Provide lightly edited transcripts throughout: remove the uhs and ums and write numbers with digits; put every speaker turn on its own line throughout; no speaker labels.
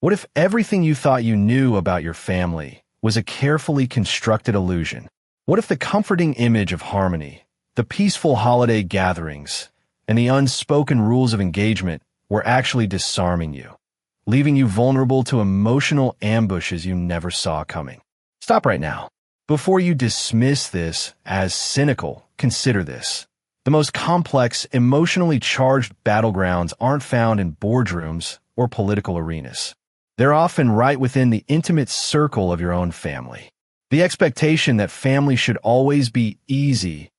What if everything you thought you knew about your family was a carefully constructed illusion? What if the comforting image of harmony, the peaceful holiday gatherings, and the unspoken rules of engagement were actually disarming you, leaving you vulnerable to emotional ambushes you never saw coming? Stop right now. Before you dismiss this as cynical, consider this. The most complex, emotionally charged battlegrounds aren't found in boardrooms or political arenas. They're often right within the intimate circle of your own family. The expectation that family should always be easy,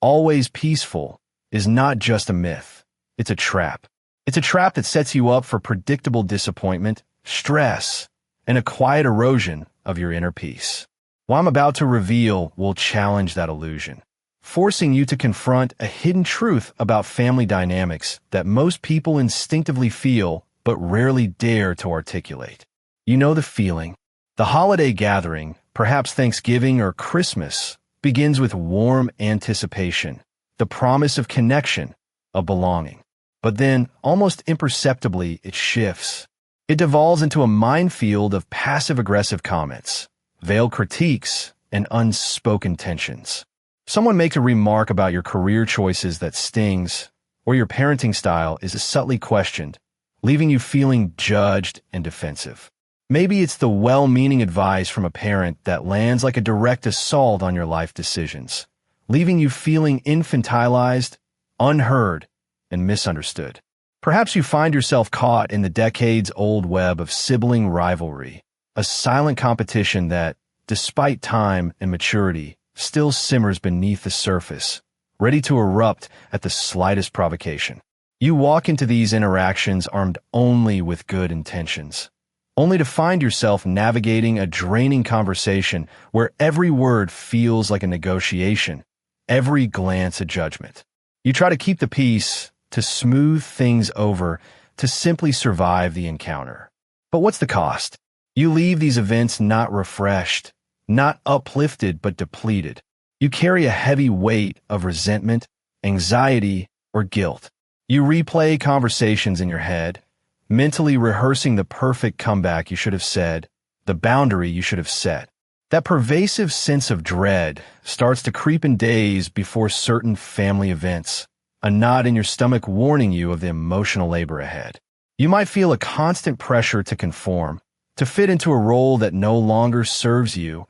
always peaceful, is not just a myth. It's a trap. It's a trap that sets you up for predictable disappointment, stress, and a quiet erosion of your inner peace. What I'm about to reveal will challenge that illusion, forcing you to confront a hidden truth about family dynamics that most people instinctively feel but rarely dare to articulate. You know the feeling. The holiday gathering, perhaps Thanksgiving or Christmas, begins with warm anticipation, the promise of connection, of belonging. But then, almost imperceptibly, it shifts. It devolves into a minefield of passive-aggressive comments, veiled critiques, and unspoken tensions. Someone makes a remark about your career choices that stings, or your parenting style is subtly questioned, leaving you feeling judged and defensive. Maybe it's the well-meaning advice from a parent that lands like a direct assault on your life decisions, leaving you feeling infantilized, unheard, and misunderstood. Perhaps you find yourself caught in the decades-old web of sibling rivalry, a silent competition that, despite time and maturity, still simmers beneath the surface, ready to erupt at the slightest provocation. You walk into these interactions armed only with good intentions, only to find yourself navigating a draining conversation where every word feels like a negotiation, every glance a judgment. You try to keep the peace, to smooth things over, to simply survive the encounter. But what's the cost? You leave these events not refreshed, not uplifted, but depleted. You carry a heavy weight of resentment, anxiety, or guilt. You replay conversations in your head, mentally rehearsing the perfect comeback you should have said, the boundary you should have set. That pervasive sense of dread starts to creep in days before certain family events, a knot in your stomach warning you of the emotional labor ahead. You might feel a constant pressure to conform, to fit into a role that no longer serves you,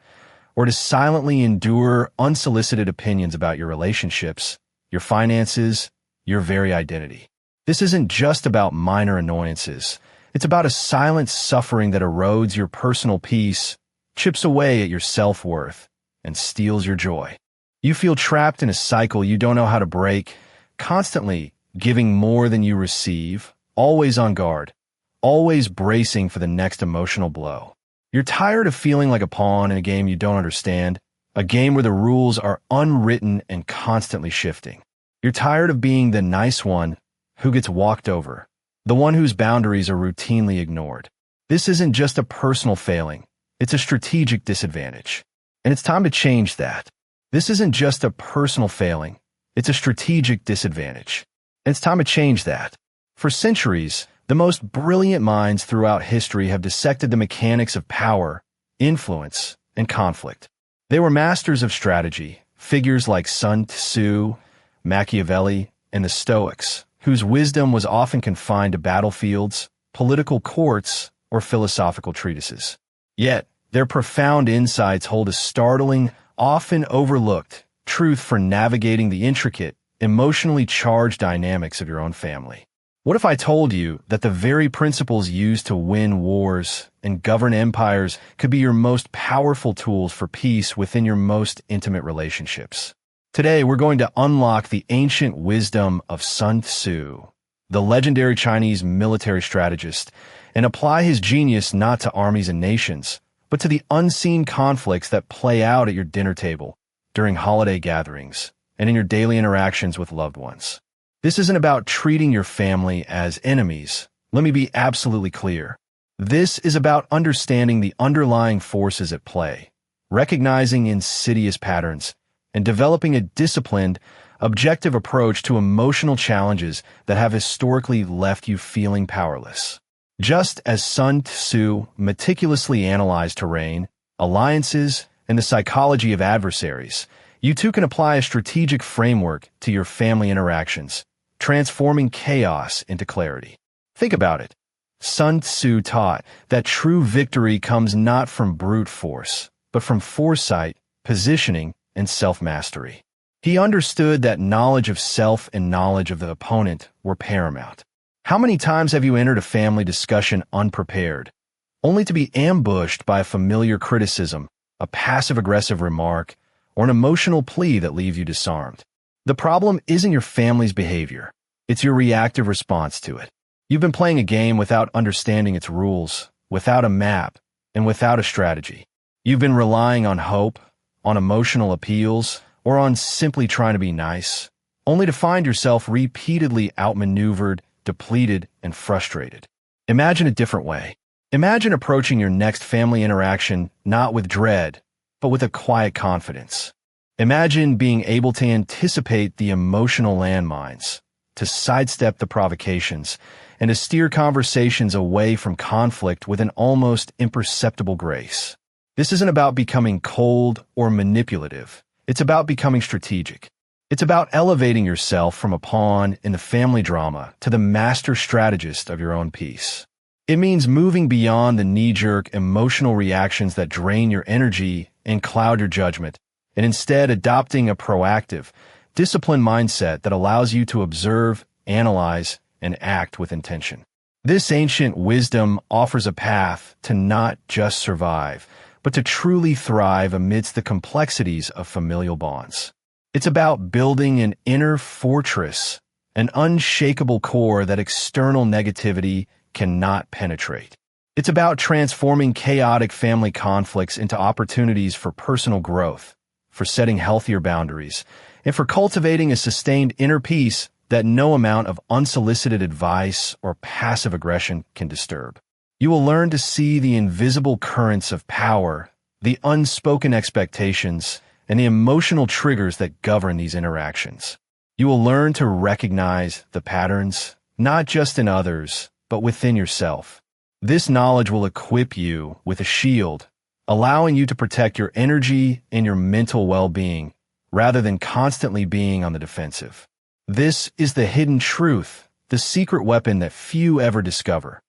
or to silently endure unsolicited opinions about your relationships, your finances, your very identity. This isn't just about minor annoyances. It's about a silent suffering that erodes your personal peace, chips away at your self-worth, and steals your joy. You feel trapped in a cycle you don't know how to break, constantly giving more than you receive, always on guard, always bracing for the next emotional blow. You're tired of feeling like a pawn in a game you don't understand, a game where the rules are unwritten and constantly shifting. You're tired of being the nice one who gets walked over, the one whose boundaries are routinely ignored. This isn't just a personal failing, it's a strategic disadvantage. And it's time to change that. This isn't just a personal failing, it's a strategic disadvantage. And it's time to change that. For centuries, the most brilliant minds throughout history have dissected the mechanics of power, influence, and conflict. They were masters of strategy, figures like Sun Tzu, Machiavelli, and the Stoics, whose wisdom was often confined to battlefields, political courts, or philosophical treatises. Yet, their profound insights hold a startling, often overlooked, truth for navigating the intricate, emotionally charged dynamics of your own family. What if I told you that the very principles used to win wars and govern empires could be your most powerful tools for peace within your most intimate relationships? Today, we're going to unlock the ancient wisdom of Sun Tzu, the legendary Chinese military strategist, and apply his genius not to armies and nations, but to the unseen conflicts that play out at your dinner table, during holiday gatherings, and in your daily interactions with loved ones. This isn't about treating your family as enemies. Let me be absolutely clear. This is about understanding the underlying forces at play, recognizing insidious patterns, and developing a disciplined, objective approach to emotional challenges that have historically left you feeling powerless. Just as Sun Tzu meticulously analyzed terrain, alliances, and the psychology of adversaries, you too can apply a strategic framework to your family interactions, transforming chaos into clarity. Think about it. Sun Tzu taught that true victory comes not from brute force, but from foresight, positioning, and self-mastery. He understood that knowledge of self and knowledge of the opponent were paramount. How many times have you entered a family discussion unprepared, only to be ambushed by a familiar criticism, a passive-aggressive remark, or an emotional plea that leaves you disarmed? The problem isn't your family's behavior. It's your reactive response to it. You've been playing a game without understanding its rules, without a map, and without a strategy. You've been relying on hope, on emotional appeals, or on simply trying to be nice, only to find yourself repeatedly outmaneuvered, depleted, and frustrated. Imagine a different way. Imagine approaching your next family interaction not with dread, but with a quiet confidence. Imagine being able to anticipate the emotional landmines, to sidestep the provocations, and to steer conversations away from conflict with an almost imperceptible grace. This isn't about becoming cold or manipulative. It's about becoming strategic. It's about elevating yourself from a pawn in the family drama to the master strategist of your own peace. It means moving beyond the knee-jerk emotional reactions that drain your energy and cloud your judgment, and instead adopting a proactive, disciplined mindset that allows you to observe, analyze, and act with intention. This ancient wisdom offers a path to not just survive, but to truly thrive amidst the complexities of familial bonds. It's about building an inner fortress, an unshakable core that external negativity cannot penetrate. It's about transforming chaotic family conflicts into opportunities for personal growth, for setting healthier boundaries, and for cultivating a sustained inner peace that no amount of unsolicited advice or passive aggression can disturb. You will learn to see the invisible currents of power, the unspoken expectations, and the emotional triggers that govern these interactions. You will learn to recognize the patterns, not just in others, but within yourself. This knowledge will equip you with a shield, allowing you to protect your energy and your mental well-being, rather than constantly being on the defensive. This is the hidden truth, the secret weapon that few ever discover.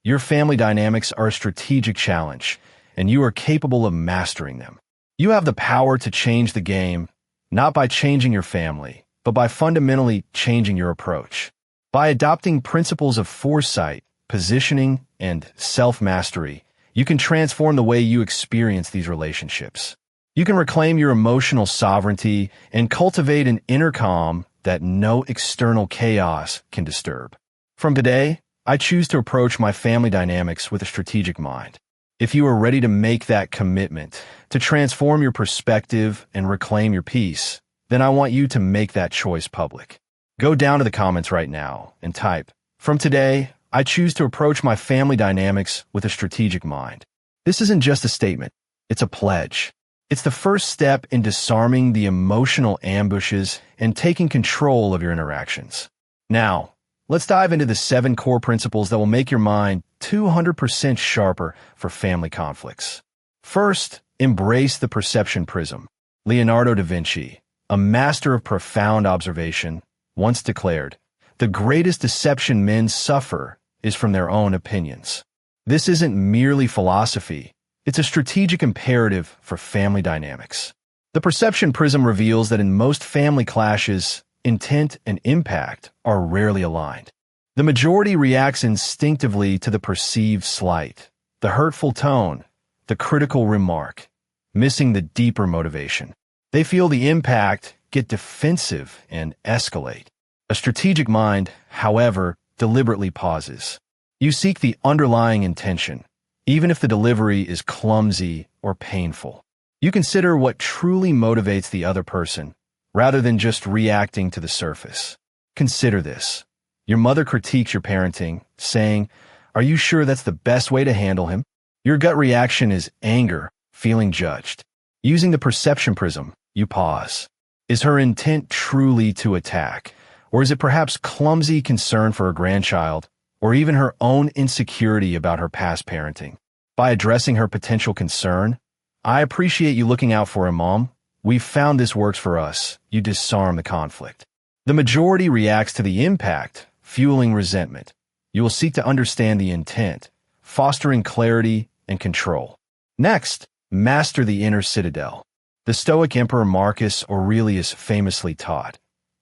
Your family dynamics are a strategic challenge, and you are capable of mastering them. You have the power to change the game, not by changing your family, but by fundamentally changing your approach. By adopting principles of foresight, positioning, and self-mastery, you can transform the way you experience these relationships. You can reclaim your emotional sovereignty and cultivate an inner calm that no external chaos can disturb. From today, I choose to approach my family dynamics with a strategic mind. If you are ready to make that commitment, to transform your perspective and reclaim your peace, then I want you to make that choice public. Go down to the comments right now and type, "From today, I choose to approach my family dynamics with a strategic mind." This isn't just a statement, it's a pledge. It's the first step in disarming the emotional ambushes and taking control of your interactions. Now, let's dive into the 7 core principles that will make your mind 200% sharper for family conflicts. First, embrace the perception prism. Leonardo da Vinci, a master of profound observation, once declared, "The greatest deception men suffer is from their own opinions." This isn't merely philosophy. It's a strategic imperative for family dynamics. The perception prism reveals that in most family clashes, intent and impact are rarely aligned. The majority reacts instinctively to the perceived slight, the hurtful tone, the critical remark, missing the deeper motivation. They feel the impact, get defensive, and escalate. A strategic mind, however, deliberately pauses. You seek the underlying intention, even if the delivery is clumsy or painful. You consider what truly motivates the other person, rather than just reacting to the surface. Consider this. Your mother critiques your parenting, saying, "Are you sure that's the best way to handle him?" Your gut reaction is anger, feeling judged. Using the perception prism, you pause. Is her intent truly to attack? Or is it perhaps clumsy concern for her grandchild, or even her own insecurity about her past parenting. By addressing her potential concern, "I appreciate you looking out for him, Mom. We've found this works for us," you disarm the conflict. The majority reacts to the impact, fueling resentment. You will seek to understand the intent, fostering clarity and control. Next, master the inner citadel. The Stoic Emperor Marcus Aurelius famously taught,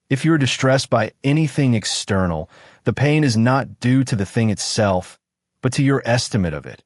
"If you are distressed by anything external, the pain is not due to the thing itself, but to your estimate of it.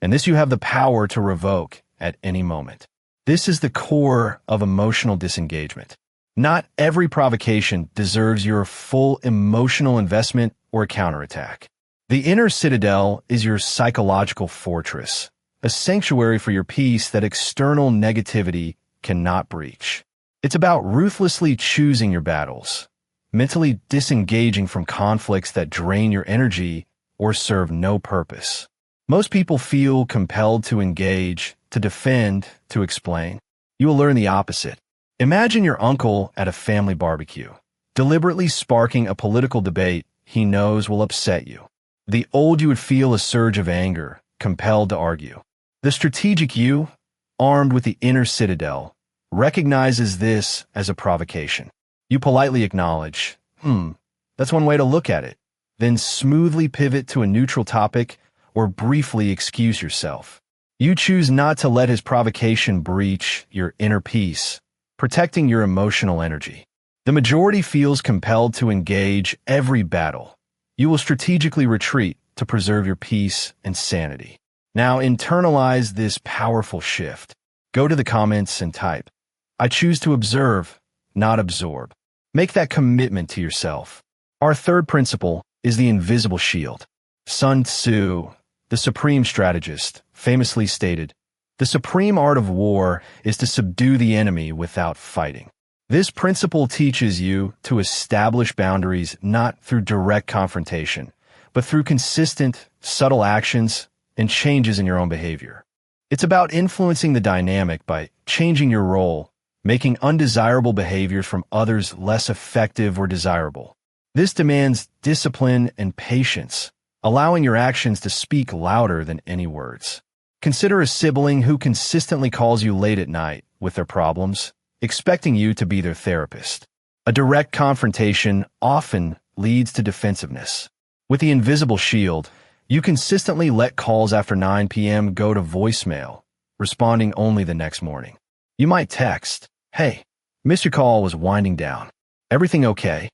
And this you have the power to revoke at any moment." This is the core of emotional disengagement. Not every provocation deserves your full emotional investment or counterattack. The inner citadel is your psychological fortress, a sanctuary for your peace that external negativity cannot breach. It's about ruthlessly choosing your battles, mentally disengaging from conflicts that drain your energy or serve no purpose. Most people feel compelled to engage, to defend, to explain. You will learn the opposite. Imagine your uncle at a family barbecue, deliberately sparking a political debate he knows will upset you. The old you would feel a surge of anger, compelled to argue. The strategic you, armed with the inner citadel, recognizes this as a provocation. You politely acknowledge, that's one way to look at it," then smoothly pivot to a neutral topic or briefly excuse yourself. You choose not to let his provocation breach your inner peace, protecting your emotional energy. The majority feels compelled to engage every battle. You will strategically retreat to preserve your peace and sanity. Now internalize this powerful shift. Go to the comments and type, "I choose to observe, not absorb." Make that commitment to yourself. Our third principle is the invisible shield. Sun Tzu, the supreme strategist, famously stated, "The supreme art of war is to subdue the enemy without fighting." This principle teaches you to establish boundaries not through direct confrontation, but through consistent, subtle actions and changes in your own behavior. It's about influencing the dynamic by changing your role, making undesirable behaviors from others less effective or desirable. This demands discipline and patience, allowing your actions to speak louder than any words. Consider a sibling who consistently calls you late at night with their problems, expecting you to be their therapist. A direct confrontation often leads to defensiveness. With the invisible shield, you consistently let calls after 9 p.m. go to voicemail, responding only the next morning. You might text, "Hey, missed your call, was winding down. Everything okay?"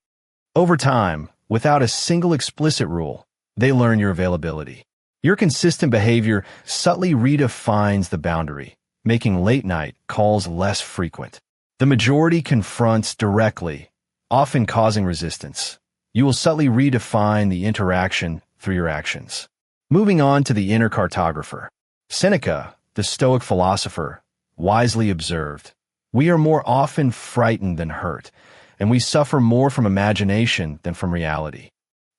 Over time, without a single explicit rule, they learn your availability. Your consistent behavior subtly redefines the boundary, making late-night calls less frequent. The majority confronts directly, often causing resistance. You will subtly redefine the interaction through your actions. Moving on to the inner cartographer. Seneca, the Stoic philosopher, wisely observed, "We are more often frightened than hurt, and we suffer more from imagination than from reality."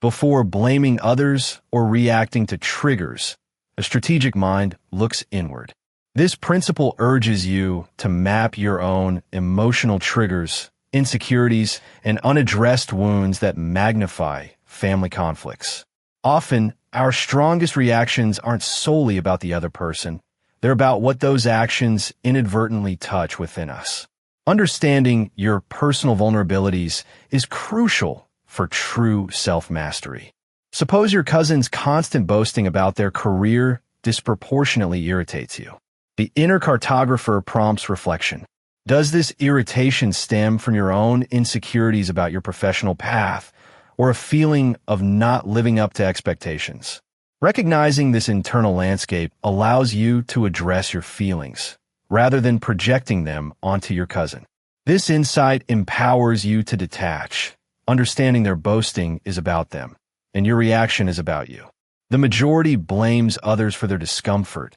Before blaming others or reacting to triggers, a strategic mind looks inward. This principle urges you to map your own emotional triggers, insecurities, and unaddressed wounds that magnify family conflicts. Often, our strongest reactions aren't solely about the other person. They're about what those actions inadvertently touch within us. Understanding your personal vulnerabilities is crucial for true self-mastery. Suppose your cousin's constant boasting about their career disproportionately irritates you. The inner cartographer prompts reflection. Does this irritation stem from your own insecurities about your professional path, or a feeling of not living up to expectations? Recognizing this internal landscape allows you to address your feelings, rather than projecting them onto your cousin. This insight empowers you to detach, understanding their boasting is about them, and your reaction is about you. The majority blames others for their discomfort.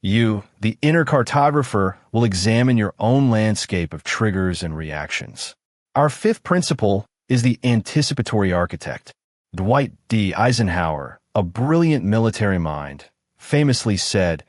You, the inner cartographer, will examine your own landscape of triggers and reactions. Our fifth principle is the anticipatory architect. Dwight D. Eisenhower, a brilliant military mind, famously said,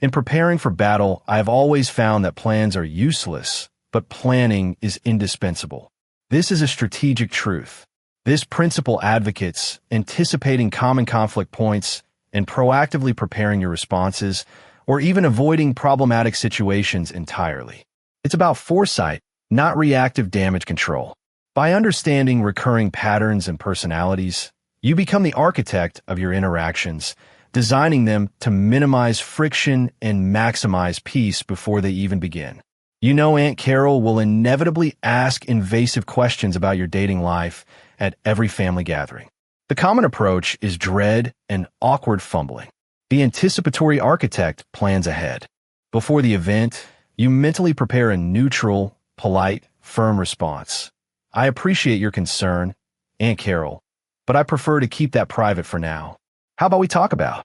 "In preparing for battle, I have always found that plans are useless, but planning is indispensable." This is a strategic truth. This principle advocates anticipating common conflict points and proactively preparing your responses, or even avoiding problematic situations entirely. It's about foresight, not reactive damage control. By understanding recurring patterns and personalities, you become the architect of your interactions, designing them to minimize friction and maximize peace before they even begin. You know Aunt Carol will inevitably ask invasive questions about your dating life at every family gathering. The common approach is dread and awkward fumbling. The anticipatory architect plans ahead. Before the event, you mentally prepare a neutral, polite, firm response. I appreciate your concern, Aunt Carol, but I prefer to keep that private for now. How about we talk about?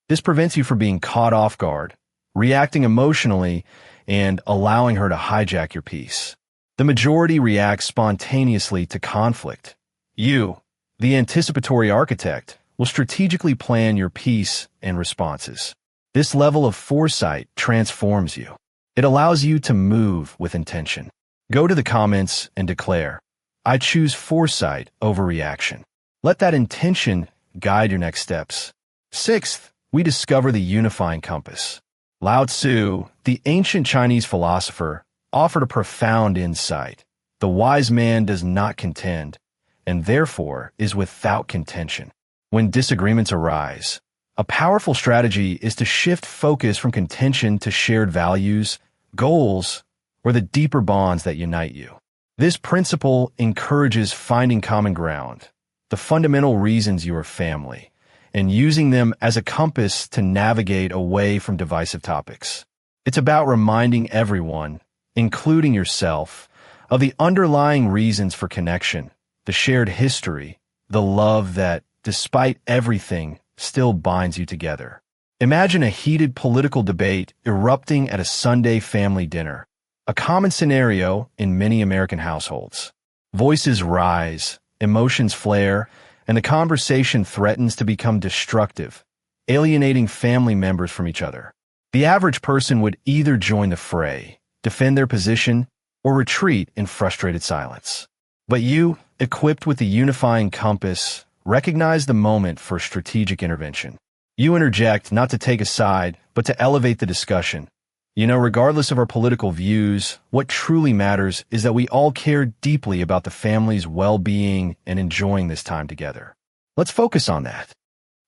This prevents you from being caught off guard, reacting emotionally, and allowing her to hijack your peace. The majority reacts spontaneously to conflict. You, the anticipatory architect, will strategically plan your peace and responses. This level of foresight transforms you. It allows you to move with intention. Go to the comments and declare, I choose foresight over reaction. Let that intention guide your next steps. Sixth, we discover the unifying compass. Lao Tzu, the ancient Chinese philosopher, offered a profound insight. The wise man does not contend, and therefore is without contention. When disagreements arise, a powerful strategy is to shift focus from contention to shared values, goals, or the deeper bonds that unite you. This principle encourages finding common ground, the fundamental reasons you are family, and using them as a compass to navigate away from divisive topics. It's about reminding everyone, including yourself, of the underlying reasons for connection, the shared history, the love that, despite everything, still binds you together. Imagine a heated political debate erupting at a Sunday family dinner, a common scenario in many American households. Voices rise, emotions flare, and the conversation threatens to become destructive, alienating family members from each other. The average person would either join the fray, defend their position, or retreat in frustrated silence. But you, equipped with the unifying compass, recognize the moment for strategic intervention. You interject not to take a side, but to elevate the discussion. Regardless of our political views, what truly matters is that we all care deeply about the family's well-being and enjoying this time together. Let's focus on that.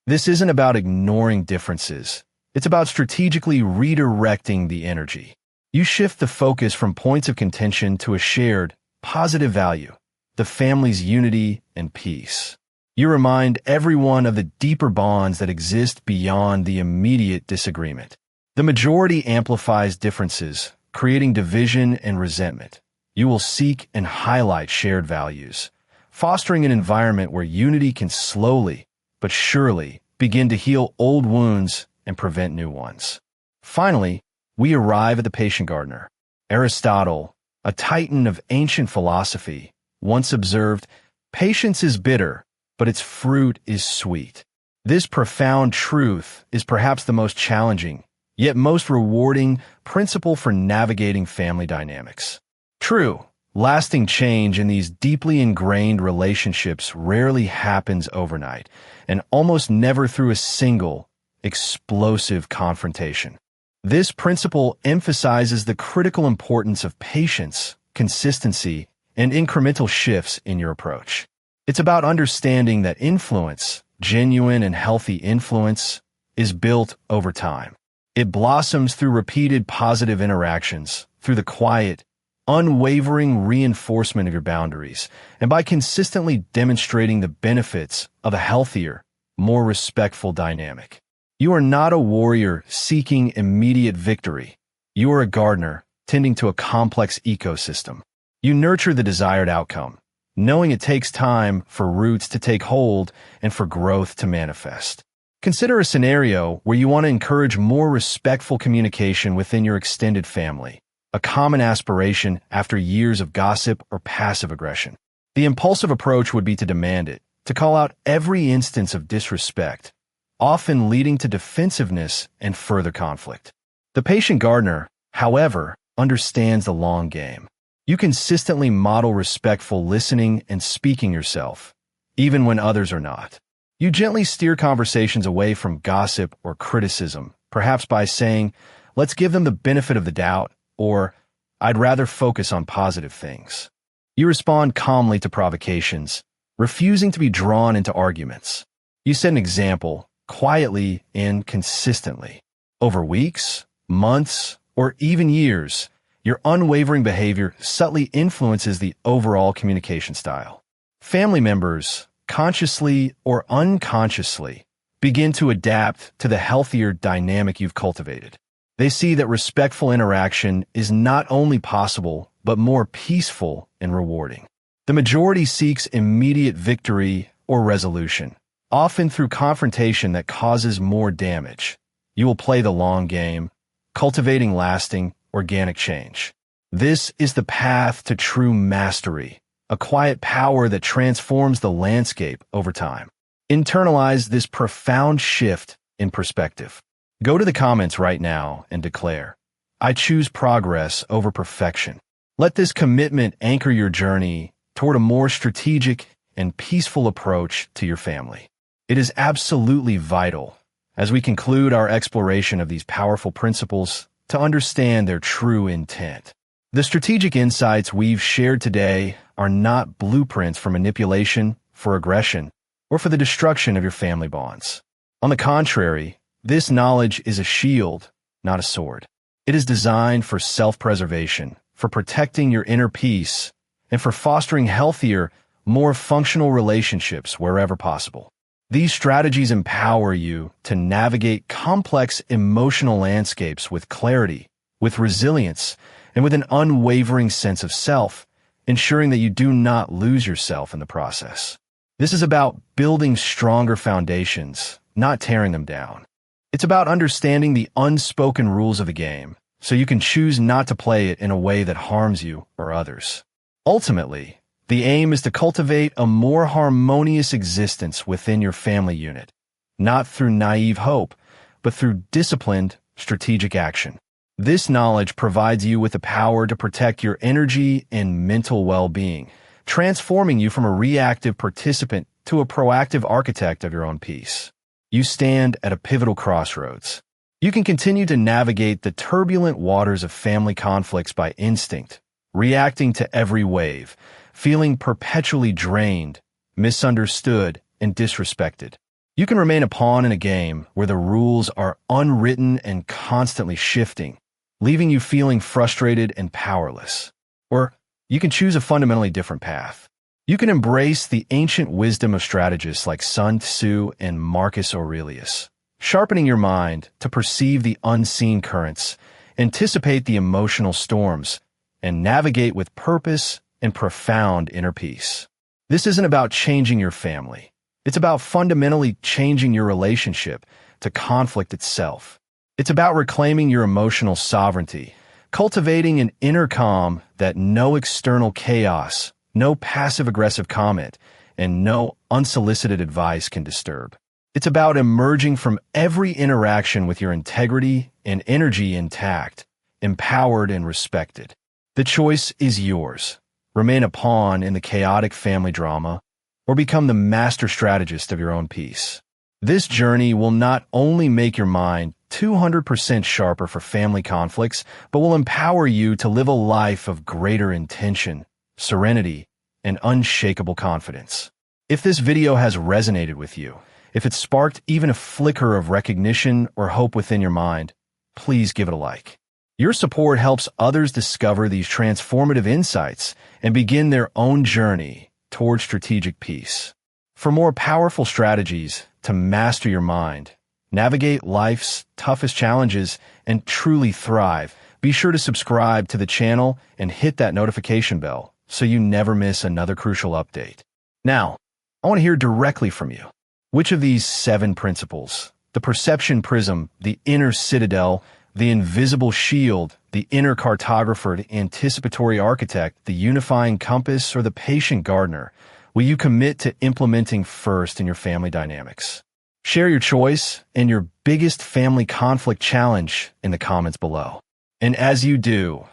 This isn't about ignoring differences. It's about strategically redirecting the energy. You shift the focus from points of contention to a shared, positive value, the family's unity and peace. You remind everyone of the deeper bonds that exist beyond the immediate disagreement. The majority amplifies differences, creating division and resentment. You will seek and highlight shared values, fostering an environment where unity can slowly but surely begin to heal old wounds and prevent new ones. Finally, we arrive at the patient gardener. Aristotle, a titan of ancient philosophy, once observed, "Patience is bitter, but its fruit is sweet." This profound truth is perhaps the most challenging, yet most rewarding principle for navigating family dynamics. True, lasting change in these deeply ingrained relationships rarely happens overnight, and almost never through a single, explosive confrontation. This principle emphasizes the critical importance of patience, consistency, and incremental shifts in your approach. It's about understanding that influence, genuine and healthy influence, is built over time. It blossoms through repeated positive interactions, through the quiet, unwavering reinforcement of your boundaries, and by consistently demonstrating the benefits of a healthier, more respectful dynamic. You are not a warrior seeking immediate victory. You are a gardener tending to a complex ecosystem. You nurture the desired outcome, knowing it takes time for roots to take hold and for growth to manifest. Consider a scenario where you want to encourage more respectful communication within your extended family, a common aspiration after years of gossip or passive aggression. The impulsive approach would be to demand it, to call out every instance of disrespect, often leading to defensiveness and further conflict. The patient gardener, however, understands the long game. You consistently model respectful listening and speaking yourself, even when others are not. You gently steer conversations away from gossip or criticism, perhaps by saying, "Let's give them the benefit of the doubt," or "I'd rather focus on positive things." You respond calmly to provocations, refusing to be drawn into arguments. You set an example, quietly and consistently. Over weeks, months, or even years, your unwavering behavior subtly influences the overall communication style. Family members, consciously or unconsciously, begin to adapt to the healthier dynamic you've cultivated. They see that respectful interaction is not only possible, but more peaceful and rewarding. The majority seeks immediate victory or resolution, often through confrontation that causes more damage. You will play the long game, cultivating lasting, organic change. This is the path to true mastery, a quiet power that transforms the landscape over time. Internalize this profound shift in perspective. Go to the comments right now and declare, "I choose progress over perfection." Let this commitment anchor your journey toward a more strategic and peaceful approach to your family. It is absolutely vital, as we conclude our exploration of these powerful principles, to understand their true intent. The strategic insights we've shared today are not blueprints for manipulation, for aggression, or for the destruction of your family bonds. On the contrary, this knowledge is a shield, not a sword. It is designed for self-preservation, for protecting your inner peace, and for fostering healthier, more functional relationships wherever possible. These strategies empower you to navigate complex emotional landscapes with clarity, with resilience, and with an unwavering sense of self, ensuring that you do not lose yourself in the process. This is about building stronger foundations, not tearing them down. It's about understanding the unspoken rules of the game, so you can choose not to play it in a way that harms you or others. Ultimately, the aim is to cultivate a more harmonious existence within your family unit, not through naive hope, but through disciplined, strategic action. This knowledge provides you with the power to protect your energy and mental well-being, transforming you from a reactive participant to a proactive architect of your own peace. You stand at a pivotal crossroads. You can continue to navigate the turbulent waters of family conflicts by instinct, reacting to every wave, feeling perpetually drained, misunderstood, and disrespected. You can remain a pawn in a game where the rules are unwritten and constantly shifting, leaving you feeling frustrated and powerless. Or you can choose a fundamentally different path. You can embrace the ancient wisdom of strategists like Sun Tzu and Marcus Aurelius, sharpening your mind to perceive the unseen currents, anticipate the emotional storms, and navigate with purpose and profound inner peace. This isn't about changing your family. It's about fundamentally changing your relationship to conflict itself. It's about reclaiming your emotional sovereignty, cultivating an inner calm that no external chaos, no passive-aggressive comment, and no unsolicited advice can disturb. It's about emerging from every interaction with your integrity and energy intact, empowered and respected. The choice is yours. Remain a pawn in the chaotic family drama, or become the master strategist of your own peace. This journey will not only make your mind 200% sharper for family conflicts, but will empower you to live a life of greater intention, serenity, and unshakable confidence. If this video has resonated with you, if it sparked even a flicker of recognition or hope within your mind, please give it a like. Your support helps others discover these transformative insights and begin their own journey toward strategic peace. For more powerful strategies to master your mind, navigate life's toughest challenges, and truly thrive, be sure to subscribe to the channel and hit that notification bell so you never miss another crucial update. Now, I want to hear directly from you. Which of these 7 principles, the perception prism, the inner citadel, the invisible shield, the inner cartographer, the anticipatory architect, the unifying compass, or the patient gardener, will you commit to implementing first in your family dynamics? Share your choice and your biggest family conflict challenge in the comments below. And as you do,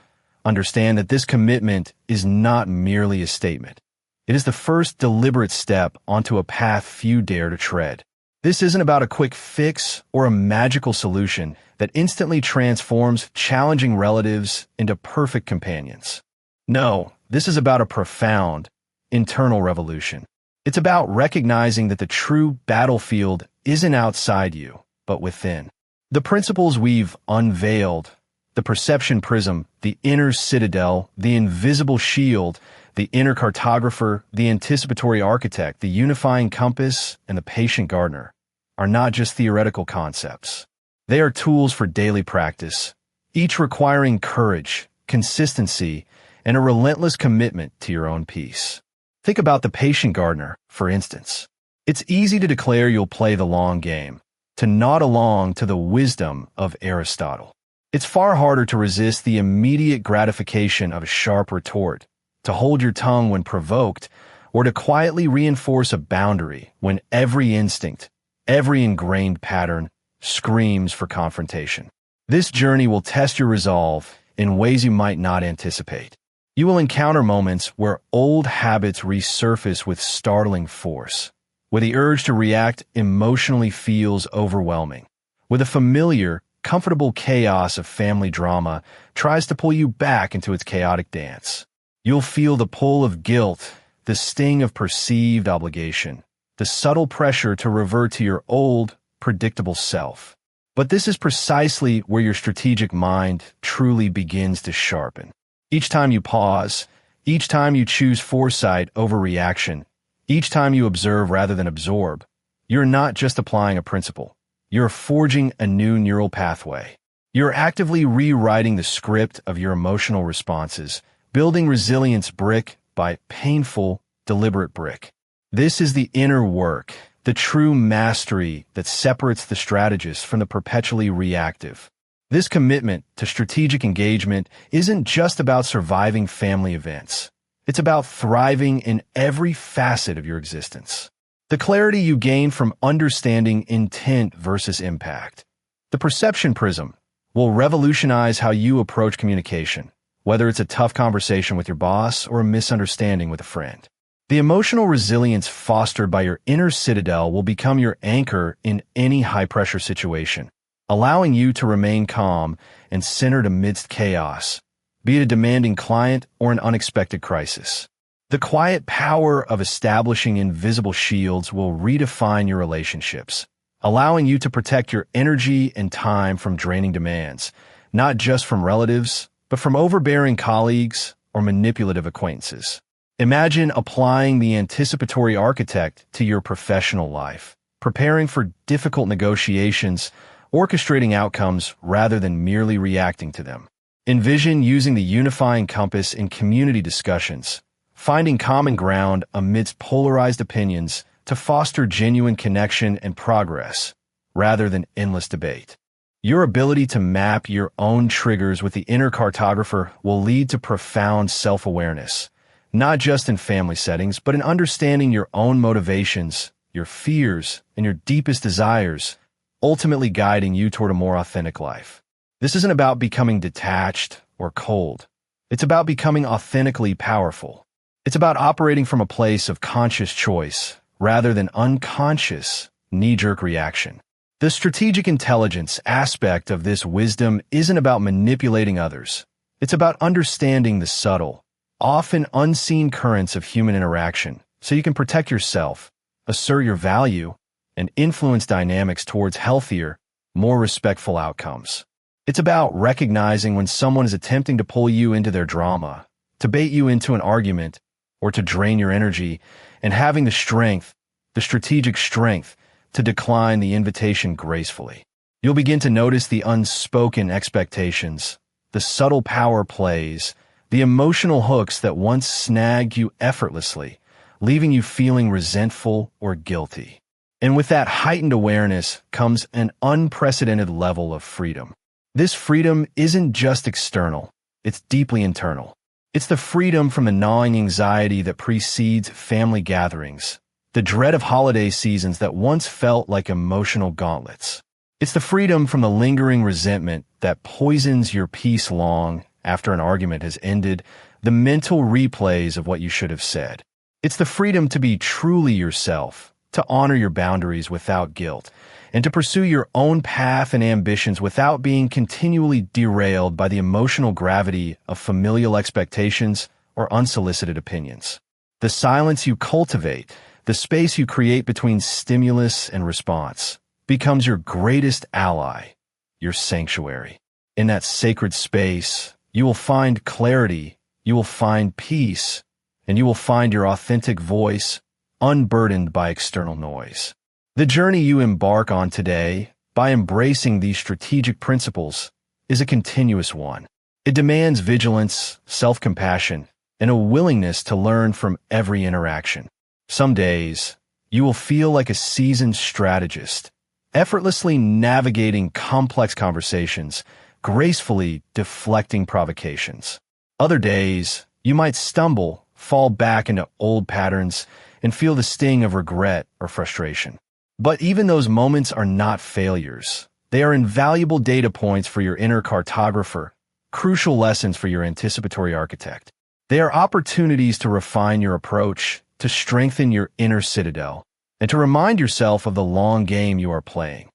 understand that this commitment is not merely a statement. It is the first deliberate step onto a path few dare to tread. This isn't about a quick fix or a magical solution that instantly transforms challenging relatives into perfect companions. No, this is about a profound, internal revolution. It's about recognizing that the true battlefield isn't outside you, but within. The principles we've unveiled, the perception prism, the inner citadel, the invisible shield, the inner cartographer, the anticipatory architect, the unifying compass, and the patient gardener, are not just theoretical concepts. They are tools for daily practice, each requiring courage, consistency, and a relentless commitment to your own peace. Think about the patient gardener, for instance. It's easy to declare you'll play the long game, to nod along to the wisdom of Aristotle. It's far harder to resist the immediate gratification of a sharp retort, to hold your tongue when provoked, or to quietly reinforce a boundary when every instinct, every ingrained pattern, screams for confrontation. This journey will test your resolve in ways you might not anticipate. You will encounter moments where old habits resurface with startling force, where the urge to react emotionally feels overwhelming, where the familiar, comfortable chaos of family drama tries to pull you back into its chaotic dance. You'll feel the pull of guilt, the sting of perceived obligation, the subtle pressure to revert to your old, predictable self. But this is precisely where your strategic mind truly begins to sharpen. Each time you pause, each time you choose foresight over reaction, each time you observe rather than absorb, you're not just applying a principle. You're forging a new neural pathway. You're actively rewriting the script of your emotional responses, building resilience brick by painful, deliberate brick. This is the inner work, the true mastery that separates the strategist from the perpetually reactive. This commitment to strategic engagement isn't just about surviving family events. It's about thriving in every facet of your existence. The clarity you gain from understanding intent versus impact. The perception prism will revolutionize how you approach communication, whether it's a tough conversation with your boss or a misunderstanding with a friend. The emotional resilience fostered by your inner citadel will become your anchor in any high-pressure situation, allowing you to remain calm and centered amidst chaos, be it a demanding client or an unexpected crisis. The quiet power of establishing invisible shields will redefine your relationships, allowing you to protect your energy and time from draining demands, not just from relatives, but from overbearing colleagues or manipulative acquaintances. Imagine applying the anticipatory architect to your professional life, preparing for difficult negotiations, orchestrating outcomes rather than merely reacting to them. Envision using the unifying compass in community discussions, finding common ground amidst polarized opinions to foster genuine connection and progress, rather than endless debate. Your ability to map your own triggers with the inner cartographer will lead to profound self-awareness, not just in family settings, but in understanding your own motivations, your fears, and your deepest desires, ultimately guiding you toward a more authentic life. This isn't about becoming detached or cold. It's about becoming authentically powerful. It's about operating from a place of conscious choice rather than unconscious, knee-jerk reaction. The strategic intelligence aspect of this wisdom isn't about manipulating others. It's about understanding the subtle, often unseen currents of human interaction so you can protect yourself, assert your value, and influence dynamics towards healthier, more respectful outcomes. It's about recognizing when someone is attempting to pull you into their drama, to bait you into an argument, or to drain your energy, and having the strength, the strategic strength, to decline the invitation gracefully. You'll begin to notice the unspoken expectations, the subtle power plays, the emotional hooks that once snagged you effortlessly, leaving you feeling resentful or guilty. And with that heightened awareness comes an unprecedented level of freedom. This freedom isn't just external, it's deeply internal. It's the freedom from the gnawing anxiety that precedes family gatherings, the dread of holiday seasons that once felt like emotional gauntlets. It's the freedom from the lingering resentment that poisons your peace long after an argument has ended, the mental replays of what you should have said. It's the freedom to be truly yourself, to honor your boundaries without guilt, and to pursue your own path and ambitions without being continually derailed by the emotional gravity of familial expectations or unsolicited opinions. The silence you cultivate, the space you create between stimulus and response, becomes your greatest ally, your sanctuary. In that sacred space, you will find clarity, you will find peace, and you will find your authentic voice, unburdened by external noise. The journey you embark on today, by embracing these strategic principles, is a continuous one. It demands vigilance, self-compassion, and a willingness to learn from every interaction. Some days, you will feel like a seasoned strategist, effortlessly navigating complex conversations, gracefully deflecting provocations. Other days, you might stumble, fall back into old patterns, and feel the sting of regret or frustration. But even those moments are not failures. They are invaluable data points for your inner cartographer, crucial lessons for your anticipatory architect. They are opportunities to refine your approach, to strengthen your inner citadel, and to remind yourself of the long game you are playing.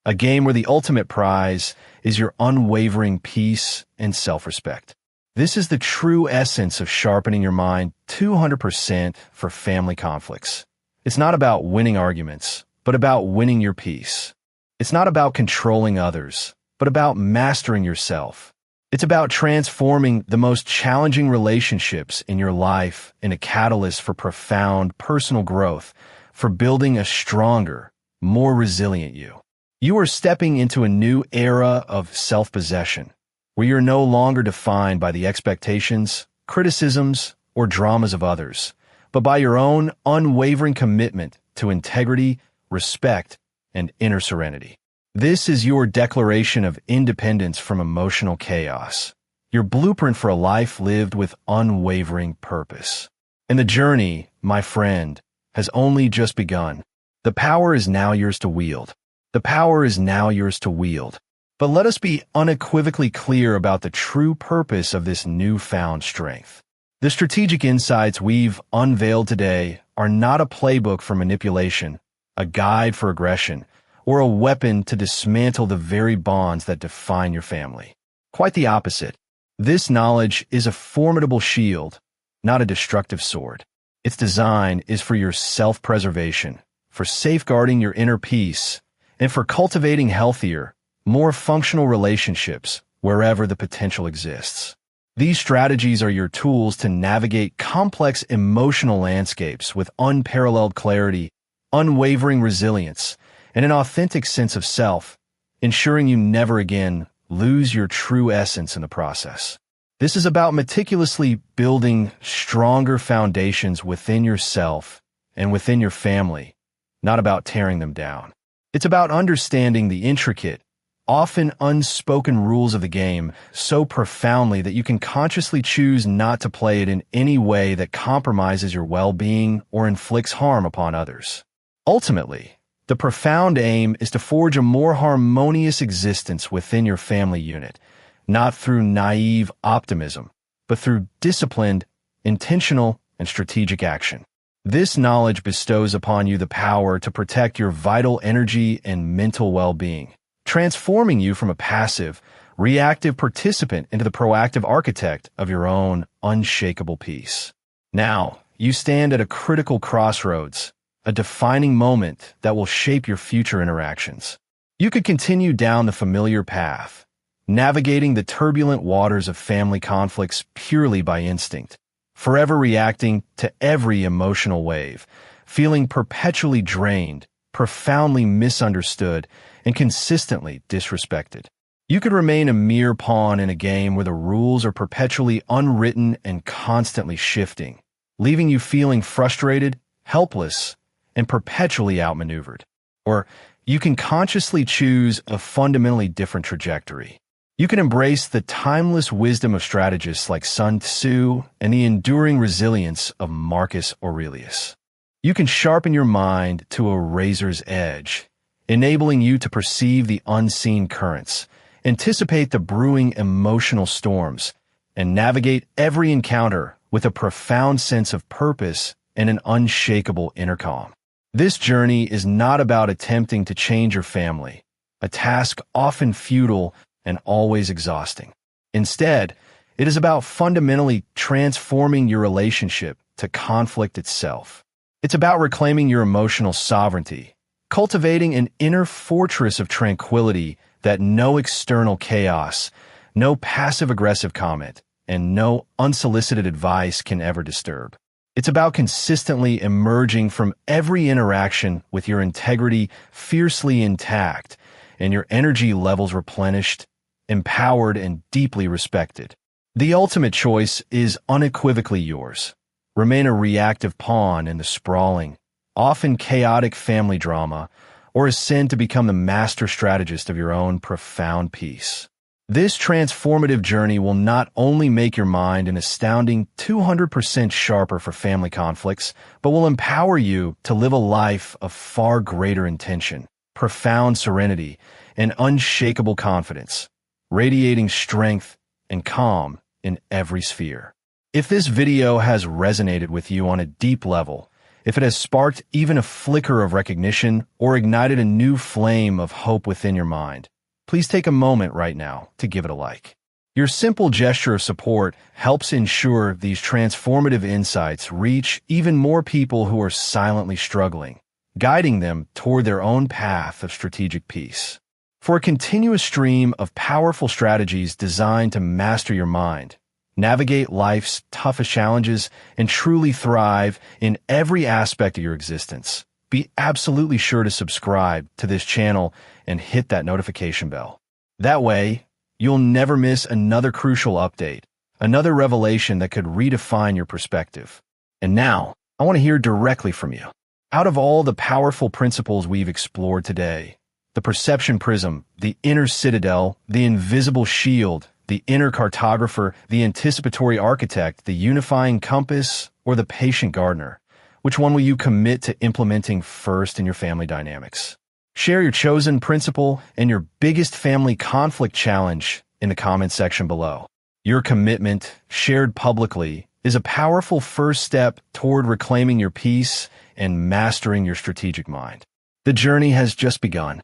A game where the ultimate prize is your unwavering peace and self-respect. This is the true essence of sharpening your mind 200% for family conflicts. It's not about winning arguments, but about winning your peace. It's not about controlling others, but about mastering yourself. It's about transforming the most challenging relationships in your life in a catalyst for profound personal growth, for building a stronger, more resilient you. You are stepping into a new era of self-possession, where you're no longer defined by the expectations, criticisms, or dramas of others, but by your own unwavering commitment to integrity, respect, and inner serenity. This is your declaration of independence from emotional chaos, your blueprint for a life lived with unwavering purpose. And the journey, my friend, has only just begun. The power is now yours to wield. The power is now yours to wield. But let us be unequivocally clear about the true purpose of this newfound strength. The strategic insights we've unveiled today are not a playbook for manipulation, a guide for aggression, or a weapon to dismantle the very bonds that define your family. Quite the opposite. This knowledge is a formidable shield, not a destructive sword. Its design is for your self-preservation, for safeguarding your inner peace, and for cultivating healthier, more functional relationships wherever the potential exists. These strategies are your tools to navigate complex emotional landscapes with unparalleled clarity, unwavering resilience, and an authentic sense of self, ensuring you never again lose your true essence in the process. This is about meticulously building stronger foundations within yourself and within your family, not about tearing them down. It's about understanding the intricate, often unspoken rules of the game so profoundly that you can consciously choose not to play it in any way that compromises your well-being or inflicts harm upon others. Ultimately, the profound aim is to forge a more harmonious existence within your family unit, not through naive optimism, but through disciplined, intentional, and strategic action. This knowledge bestows upon you the power to protect your vital energy and mental well-being, transforming you from a passive, reactive participant into the proactive architect of your own unshakable peace. Now, you stand at a critical crossroads, a defining moment that will shape your future interactions. You could continue down the familiar path, navigating the turbulent waters of family conflicts purely by instinct, forever reacting to every emotional wave, feeling perpetually drained, profoundly misunderstood, and consistently disrespected. You could remain a mere pawn in a game where the rules are perpetually unwritten and constantly shifting, leaving you feeling frustrated, helpless, and perpetually outmaneuvered. Or you can consciously choose a fundamentally different trajectory. You can embrace the timeless wisdom of strategists like Sun Tzu and the enduring resilience of Marcus Aurelius. You can sharpen your mind to a razor's edge, enabling you to perceive the unseen currents, anticipate the brewing emotional storms, and navigate every encounter with a profound sense of purpose and an unshakable inner calm. This journey is not about attempting to change your family, a task often futile and always exhausting. Instead, it is about fundamentally transforming your relationship to conflict itself. It's about reclaiming your emotional sovereignty, cultivating an inner fortress of tranquility that no external chaos, no passive-aggressive comment, and no unsolicited advice can ever disturb. It's about consistently emerging from every interaction with your integrity fiercely intact and your energy levels replenished, empowered, and deeply respected. The ultimate choice is unequivocally yours. Remain a reactive pawn in the sprawling, often chaotic family drama, or ascend to become the master strategist of your own profound peace. This transformative journey will not only make your mind an astounding 200% sharper for family conflicts, but will empower you to live a life of far greater intention, profound serenity, and unshakable confidence, radiating strength and calm in every sphere. If this video has resonated with you on a deep level, if it has sparked even a flicker of recognition or ignited a new flame of hope within your mind, please take a moment right now to give it a like. Your simple gesture of support helps ensure these transformative insights reach even more people who are silently struggling, guiding them toward their own path of strategic peace. For a continuous stream of powerful strategies designed to master your mind, navigate life's toughest challenges, and truly thrive in every aspect of your existence, be absolutely sure to subscribe to this channel and hit that notification bell. That way, you'll never miss another crucial update, another revelation that could redefine your perspective. And now, I want to hear directly from you. Out of all the powerful principles we've explored today, the perception prism, the inner citadel, the invisible shield, the inner cartographer, the anticipatory architect, the unifying compass, or the patient gardener, which one will you commit to implementing first in your family dynamics? Share your chosen principle and your biggest family conflict challenge in the comment section below. Your commitment, shared publicly, is a powerful first step toward reclaiming your peace and mastering your strategic mind. The journey has just begun,